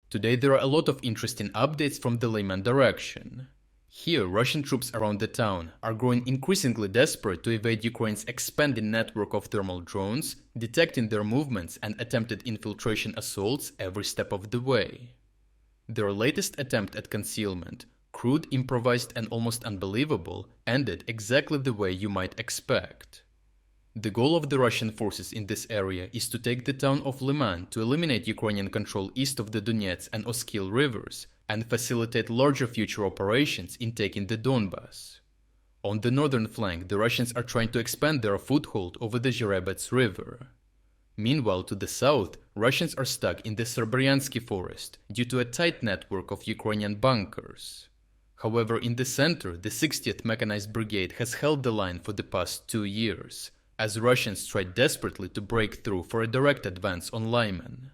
Today there are a lot of interesting updates from the Lyman direction. Here, Russian troops around the town are growing increasingly desperate to evade Ukraine's expanding network of thermal drones, detecting their movements and attempted infiltration assaults every step of the way. Their latest attempt at concealment, crude, improvised and almost unbelievable, ended exactly the way you might expect. The goal of the Russian forces in this area is to take the town of Liman to eliminate Ukrainian control east of the Donets and Oskil rivers and facilitate larger future operations in taking the Donbas. On the northern flank, the Russians are trying to expand their foothold over the Zherebets River. Meanwhile, to the south, Russians are stuck in the Serebryanski forest due to a tight network of Ukrainian bunkers. However, in the center, the 60th Mechanized Brigade has held the line for the past 2 years, as Russians tried desperately to break through for a direct advance on Lyman.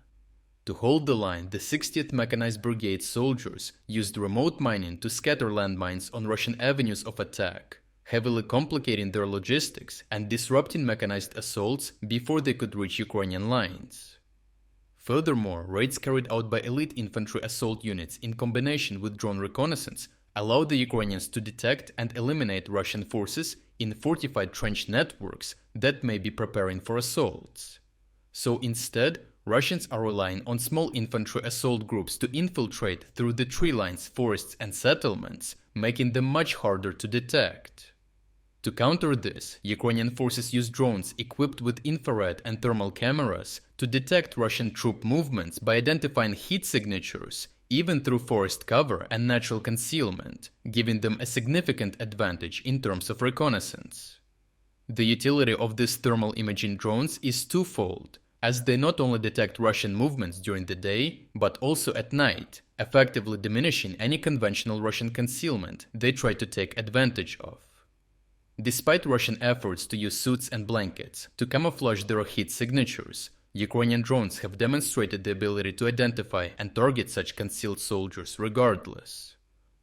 To hold the line, the 60th Mechanized Brigade soldiers used remote mining to scatter landmines on Russian avenues of attack, heavily complicating their logistics and disrupting mechanized assaults before they could reach Ukrainian lines. Furthermore, raids carried out by elite infantry assault units in combination with drone reconnaissance allowed the Ukrainians to detect and eliminate Russian forces in fortified trench networks that may be preparing for assaults. So instead, Russians are relying on small infantry assault groups to infiltrate through the tree lines, forests and settlements, making them much harder to detect. To counter this, Ukrainian forces use drones equipped with infrared and thermal cameras to detect Russian troop movements by identifying heat signatures, even through forest cover and natural concealment, giving them a significant advantage in terms of reconnaissance. The utility of these thermal imaging drones is twofold, as they not only detect Russian movements during the day, but also at night, effectively diminishing any conventional Russian concealment they try to take advantage of. Despite Russian efforts to use suits and blankets to camouflage their heat signatures, Ukrainian drones have demonstrated the ability to identify and target such concealed soldiers regardless.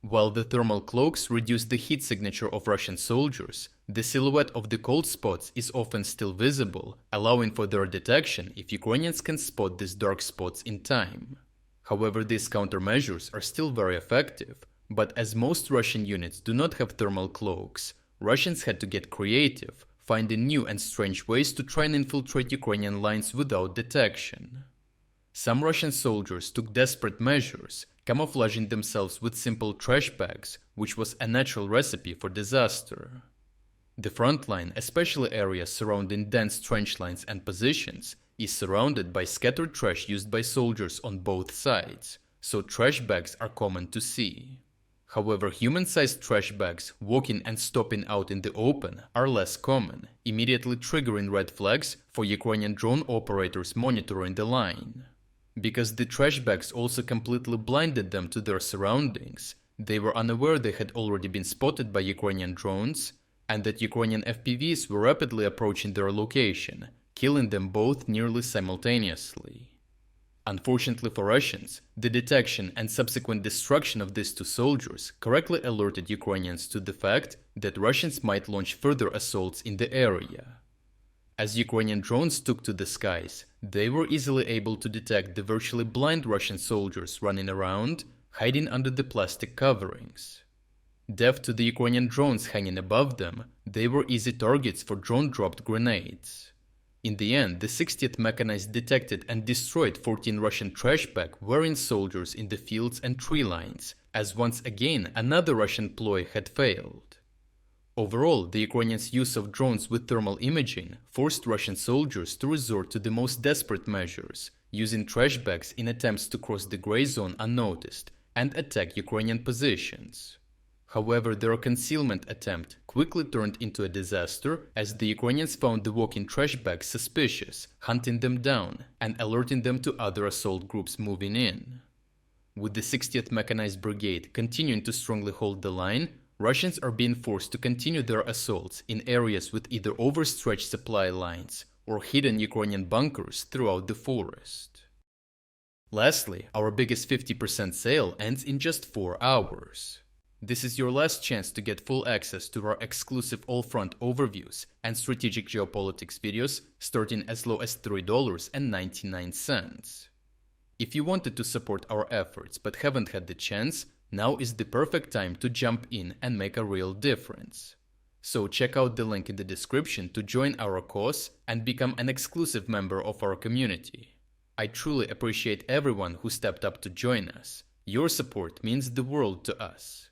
While the thermal cloaks reduce the heat signature of Russian soldiers, the silhouette of the cold spots is often still visible, allowing for their detection if Ukrainians can spot these dark spots in time. However, these countermeasures are still very effective, but as most Russian units do not have thermal cloaks, Russians had to get creative, finding new and strange ways to try and infiltrate Ukrainian lines without detection. Some Russian soldiers took desperate measures, camouflaging themselves with simple trash bags, which was a natural recipe for disaster. The Frontline, especially areas surrounding dense trench lines and positions, is surrounded by scattered trash used by soldiers on both sides, so trash bags are common to see. However, human-sized trash bags walking and stopping out in the open are less common, immediately triggering red flags for Ukrainian drone operators monitoring the line. Because the trash bags also completely blinded them to their surroundings, they were unaware they had already been spotted by Ukrainian drones, and that Ukrainian FPVs were rapidly approaching their location, killing them both nearly simultaneously. Unfortunately for Russians, the detection and subsequent destruction of these two soldiers correctly alerted Ukrainians to the fact that Russians might launch further assaults in the area. As Ukrainian drones took to the skies, they were easily able to detect the virtually blind Russian soldiers running around, hiding under the plastic coverings. Deaf to the Ukrainian drones hanging above them, they were easy targets for drone-dropped grenades. In the end, the 60th Mechanized detected and destroyed 14 Russian trash bag-wearing soldiers in the fields and tree lines, as once again another Russian ploy had failed. Overall, the Ukrainians' use of drones with thermal imaging forced Russian soldiers to resort to the most desperate measures, using trash bags in attempts to cross the gray zone unnoticed and attack Ukrainian positions. However, their concealment attempt quickly turned into a disaster as the Ukrainians found the walking trash bags suspicious, hunting them down and alerting them to other assault groups moving in. With the 60th Mechanized Brigade continuing to strongly hold the line, Russians are being forced to continue their assaults in areas with either overstretched supply lines or hidden Ukrainian bunkers throughout the forest. Lastly, our biggest 50% sale ends in just 4 hours. This is your last chance to get full access to our exclusive all-front overviews and strategic geopolitics videos starting as low as $3.99. If you wanted to support our efforts but haven't had the chance, now is the perfect time to jump in and make a real difference. So check out the link in the description to join our cause and become an exclusive member of our community. I truly appreciate everyone who stepped up to join us. Your support means the world to us.